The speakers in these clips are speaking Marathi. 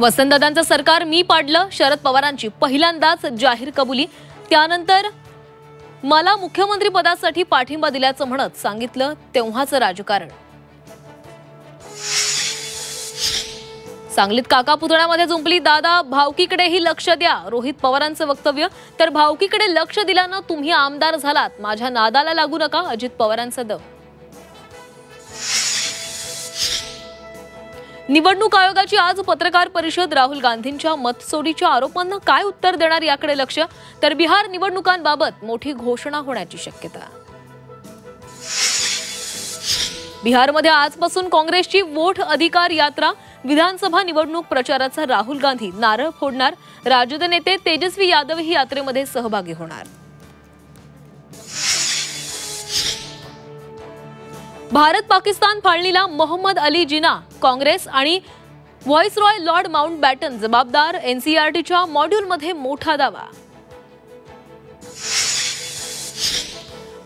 वसंतदादांचं सरकार मी पाडलं, शरद पवारांची पहिल्यांदाच जाहीर कबुली। त्यानंतर मला मुख्यमंत्री पदासाठी पाठिंबा दिल्याचं म्हणत सांगितलं तेव्हाचं राजकारण। सांगलीत काका पुतळ्यामध्ये जुंपली दादा, भावकीकडेही लक्ष द्या, रोहित पवारांचं वक्तव्य। तर भावकीकडे लक्ष दिल्यानं तुम्ही आमदार झालात, माझ्या नादाला लागू नका, अजित पवारांचा दम। निवडणूक आयोगाची आज पत्रकार परिषद, राहुल गांधींच्या मतचोरीच्या आरोपांना काय उत्तर देणार याकडे लक्ष। तर बिहार निवडणुकांबाबत मोठी घोषणा होण्याची शक्यता। बिहारमध्ये आजपासून काँग्रेसची वोट अधिकार यात्रा, विधानसभा निवडणूक प्रचाराचा राहुल गांधी नारळ फोडणार, राजद नेते तेजस्वी यादवही यात्रेमध्ये सहभागी होणार। भारत पाकिस्तान फाळणीला मोहम्मद अली जिना, काँग्रेस आणि व्हाईसरॉय लॉर्ड माउंटबॅटन जबाबदार, एनसीईआरटीच्या मॉड्यूलमध्ये मोठा दावा।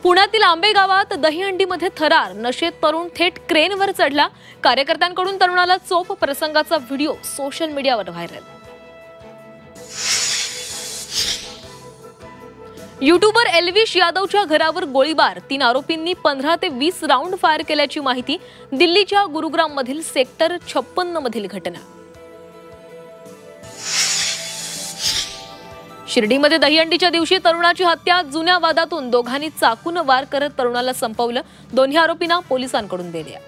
पुण्यातील आंबेगावात दहीहंडीमध्ये थरार, नशेत तरुण थेट क्रेनवर चढला, कार्यकर्त्यांकडून तरुणाला चोप, प्रसंगाचा व्हिडिओ सोशल मीडियावर व्हायरल। यूट्यूबर एल्विश यादवच्या घरावर गोळीबार, 3 आरोपींनी 15 ते 20 राऊंड फायर केल्याची माहिती। दिल्लीच्या गुरुग्राम मधील सेक्टर 56 मधील घटना। शिर्डीमध्ये दहीहंडीच्या दिवशी तरुणाची हत्या, जुन्या वादातून दोघांनी चाकून वार करत तरुणाला संपवलं, दोन्ही आरोपींना पोलिसांकडून बेड्या।